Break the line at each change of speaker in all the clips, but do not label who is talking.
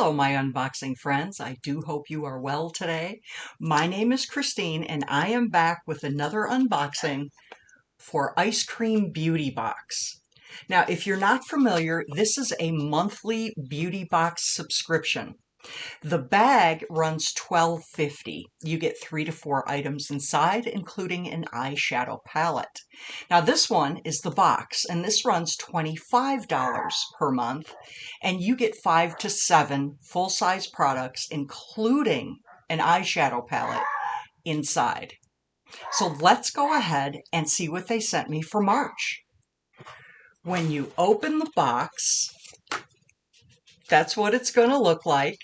Hello, my unboxing friends. I do hope you are well today. My name is Christine, and I am back with another unboxing for Eyescream Beauty Box. Now, if you're not familiar, this is a monthly beauty box subscription. The bag runs $12.50. You get 3 to 4 items inside, including an eyeshadow palette. Now this one is the box, and this runs $25 per month, and you get 5 to 7 full-size products, including an eyeshadow palette inside. So let's go ahead and see what they sent me for March. When you open the box, that's what it's going to look like.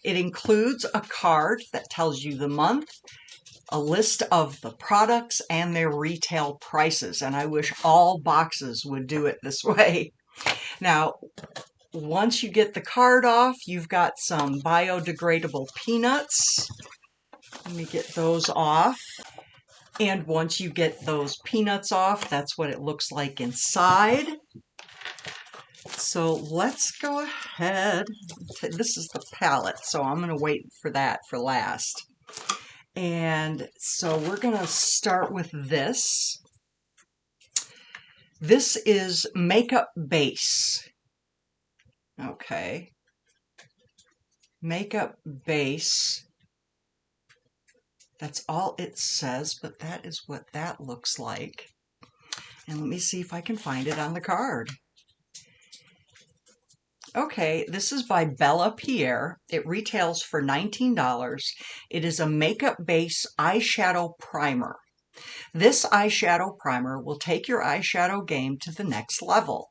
It includes a card that tells you the month, a list of the products and their retail prices, and I wish all boxes would do it this way. Now, once you get the card off, you've got some biodegradable peanuts. Let me get those off. And once you get those peanuts off, that's what it looks like inside. So let's go ahead. This is the palette, so I'm going to wait for that for last. And so we're going to start with this. This is Makeup Base. Okay. Makeup Base. That's all it says, but that is what that looks like. And let me see if I can find it on the card. Okay, this is by Bella Pierre. It retails for $19. It is a makeup base eyeshadow primer. This eyeshadow primer will take your eyeshadow game to the next level.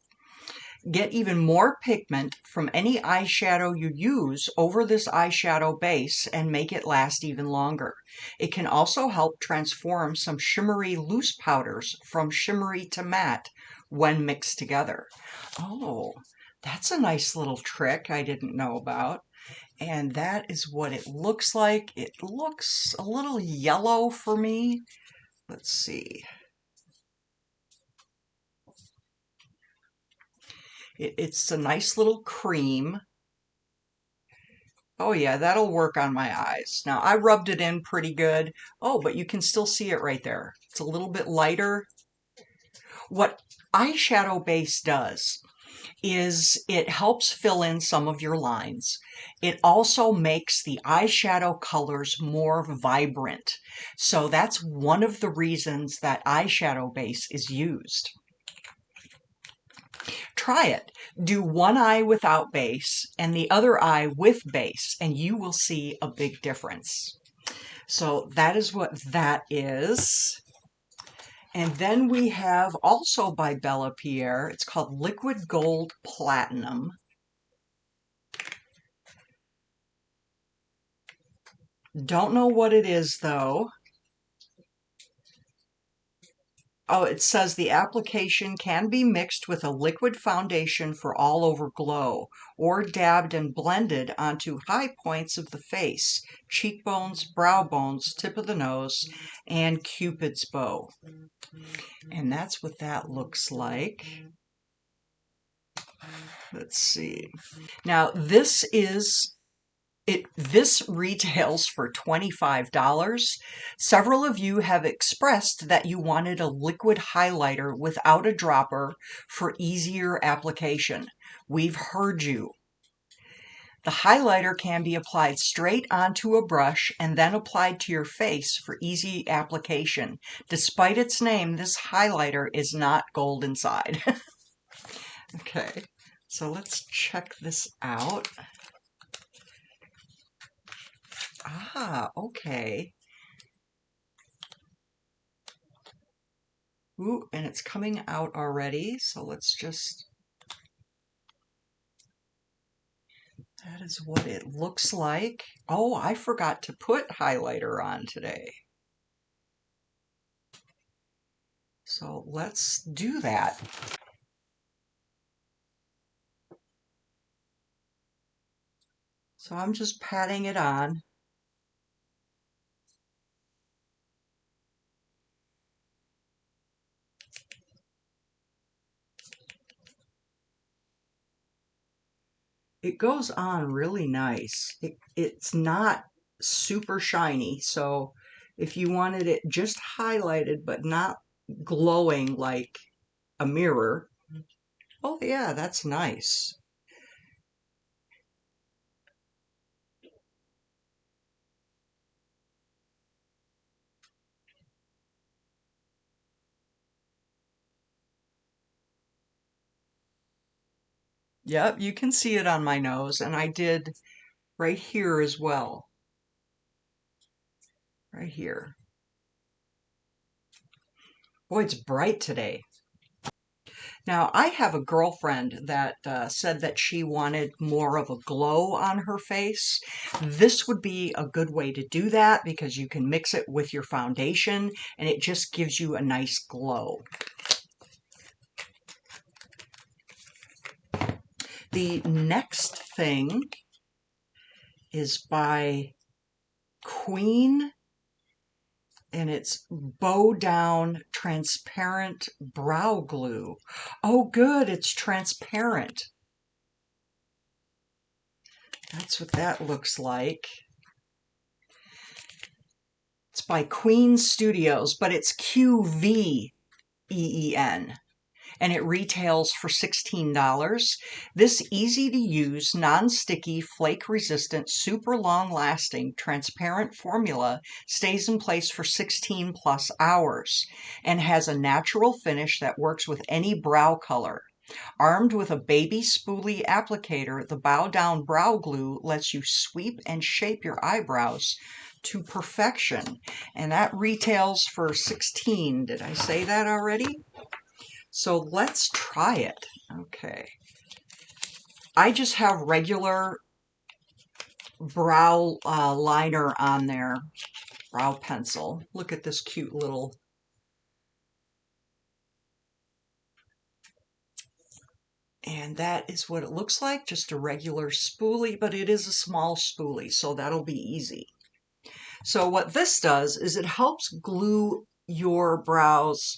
Get even more pigment from any eyeshadow you use over this eyeshadow base and make it last even longer. It can also help transform some shimmery loose powders from shimmery to matte when mixed together. Oh, that's a nice little trick I didn't know about. And that is what it looks like. It looks a little yellow for me. Let's see. It's a nice little cream. Oh yeah, that'll work on my eyes. Now, I rubbed it in pretty good. Oh, but you can still see it right there. It's a little bit lighter. What eyeshadow base does is it helps fill in some of your lines. It also makes the eyeshadow colors more vibrant. So that's one of the reasons that eyeshadow base is used. Try it. Do one eye without base and the other eye with base, and you will see a big difference. So that is what that is. And then we have also by Bella Pierre, it's called Liquid Gold Platinum. Don't know what it is though. Oh, it says the application can be mixed with a liquid foundation for all over glow, or dabbed and blended onto high points of the face, cheekbones, brow bones, tip of the nose, and Cupid's bow. And that's what that looks like. Let's see. Now this retails for $25. Several of you have expressed that you wanted a liquid highlighter without a dropper for easier application. We've heard you. The highlighter can be applied straight onto a brush and then applied to your face for easy application. Despite its name, this highlighter is not gold inside. Okay, so let's check this out. Ah, okay. Ooh, and it's coming out already, so let's just... That is what it looks like. Oh, I forgot to put highlighter on today. So let's do that. So I'm just patting it on. It goes on really nice. It's not super shiny, so if you wanted it just highlighted but not glowing like a mirror, oh yeah, that's nice. Yep, you can see it on my nose, and I did right here as well. Right here. Boy, it's bright today. Now, I have a girlfriend that said that she wanted more of a glow on her face. This would be a good way to do that because you can mix it with your foundation and it just gives you a nice glow. The next thing is by Queen, and it's Bow Down Transparent Brow Glue. Oh, good, it's transparent. That's what that looks like. It's by Queen Studios, but it's QVEEN, and it retails for $16. This easy-to-use, non-sticky, flake-resistant, super long-lasting, transparent formula stays in place for 16 plus hours and has a natural finish that works with any brow color. Armed with a baby spoolie applicator, the Bow Down Brow Glue lets you sweep and shape your eyebrows to perfection. And that retails for $16. Did I say that already? So let's try it. Okay. I just have regular brow liner on there, brow pencil. Look at this cute little. And that is what it looks like, just a regular spoolie, but it is a small spoolie, so that'll be easy. So what this does is it helps glue your brows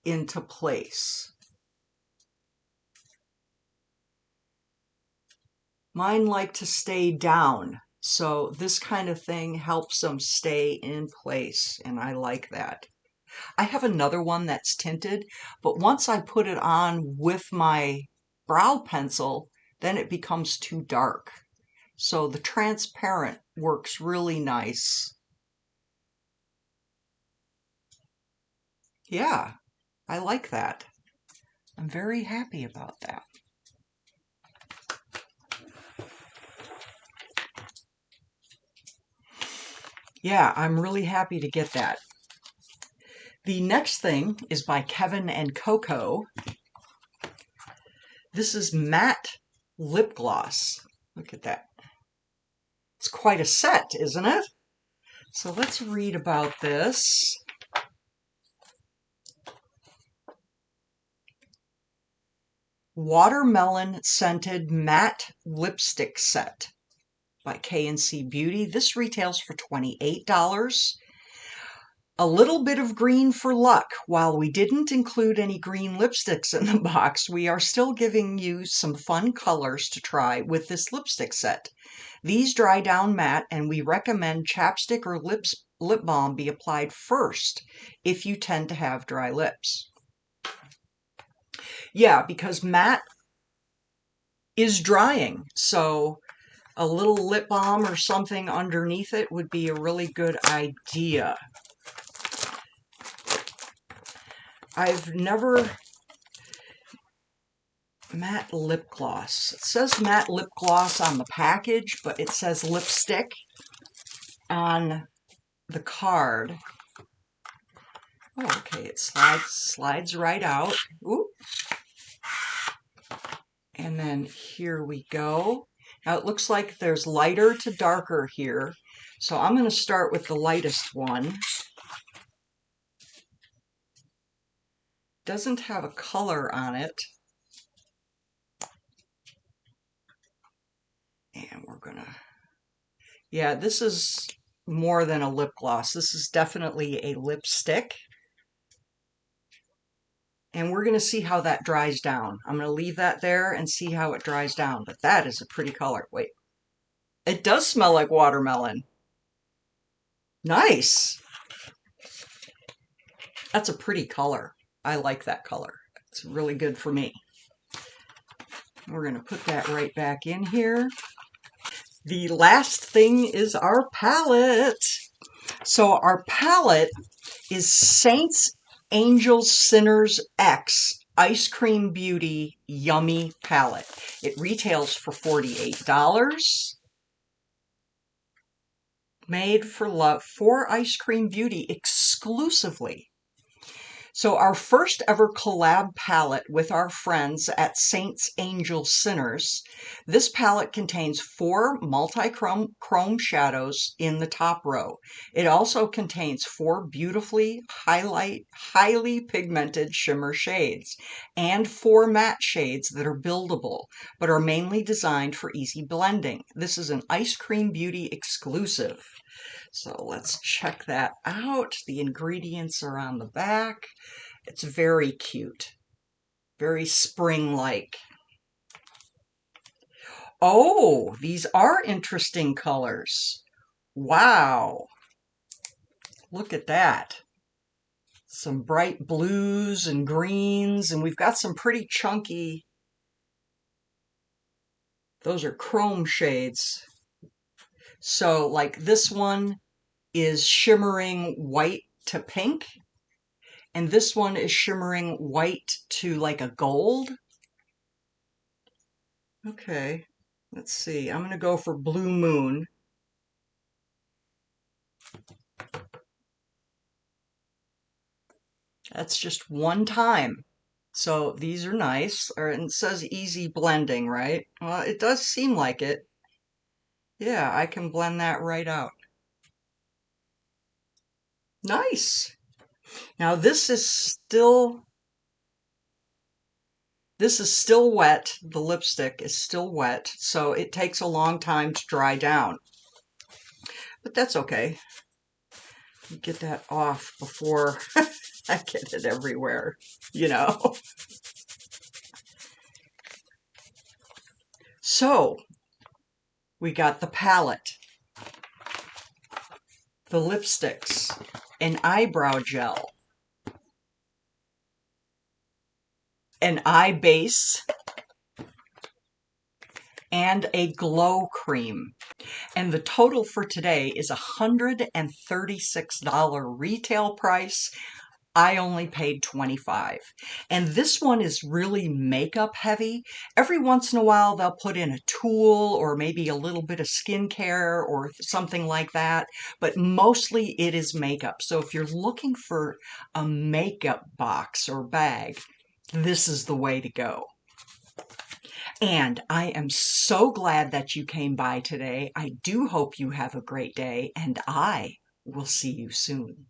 into place. Mine like to stay down, so this kind of thing helps them stay in place, and I like that. I have another one that's tinted, but once I put it on with my brow pencil, then it becomes too dark. So the transparent works really nice. Yeah, I like that. I'm very happy about that. Yeah, I'm really happy to get that. The next thing is by Kevin and Coco. This is matte lip gloss. Look at that. It's quite a set, isn't it? So let's read about this. Watermelon Scented Matte Lipstick Set by K&C Beauty. This retails for $28. A little bit of green for luck. While we didn't include any green lipsticks in the box, we are still giving you some fun colors to try with this lipstick set. These dry down matte, and we recommend chapstick or lip balm be applied first if you tend to have dry lips. Yeah, because matte is drying, so a little lip balm or something underneath it would be a really good idea. I've never... Matte lip gloss. It says matte lip gloss on the package, but it says lipstick on the card. Oh, okay, it slides right out. Ooh. And then here we go. Now it looks like there's lighter to darker here. So I'm going to start with the lightest one. Doesn't have a color on it. And we're going to... Yeah, this is more than a lip gloss. This is definitely a lipstick. And we're going to see how that dries down. I'm going to leave that there and see how it dries down. But that is a pretty color. Wait. It does smell like watermelon. Nice. That's a pretty color. I like that color. It's really good for me. We're going to put that right back in here. The last thing is our palette. So our palette is Saints, Angels, Sinners X Eyescream Beauty Yummy Palette. It retails for $48. Made for love for Eyescream Beauty exclusively. So our first ever collab palette with our friends at Saints, Angels, Sinners. This palette contains 4 multi-chrome shadows in the top row. It also contains 4 beautifully highly pigmented shimmer shades and 4 matte shades that are buildable, but are mainly designed for easy blending. This is an Eyescream Beauty exclusive. So let's check that out. The ingredients are on the back. It's very cute, very spring-like. Oh, these are interesting colors. Wow, look at that. Some bright blues and greens, and we've got some pretty chunky, those are chrome shades. So like this one is shimmering white to pink, and this one is shimmering white to like a gold. Okay, let's see. I'm going to go for Blue Moon. That's just one time. So these are nice. And it says easy blending, right? Well, it does seem like it. Yeah, I can blend that right out. Nice. Now this is still wet. The lipstick is still wet, so it takes a long time to dry down. But that's okay. Get that off before I get it everywhere, you know. So we got the palette, the lipsticks, an eyebrow gel, an eye base, and a glow cream. And the total for today is $136 retail price. I only paid $25. And this one is really makeup heavy. Every once in a while they'll put in a tool or maybe a little bit of skincare or something like that, but mostly it is makeup. So if you're looking for a makeup box or bag, this is the way to go. And I am so glad that you came by today. I do hope you have a great day, and I will see you soon.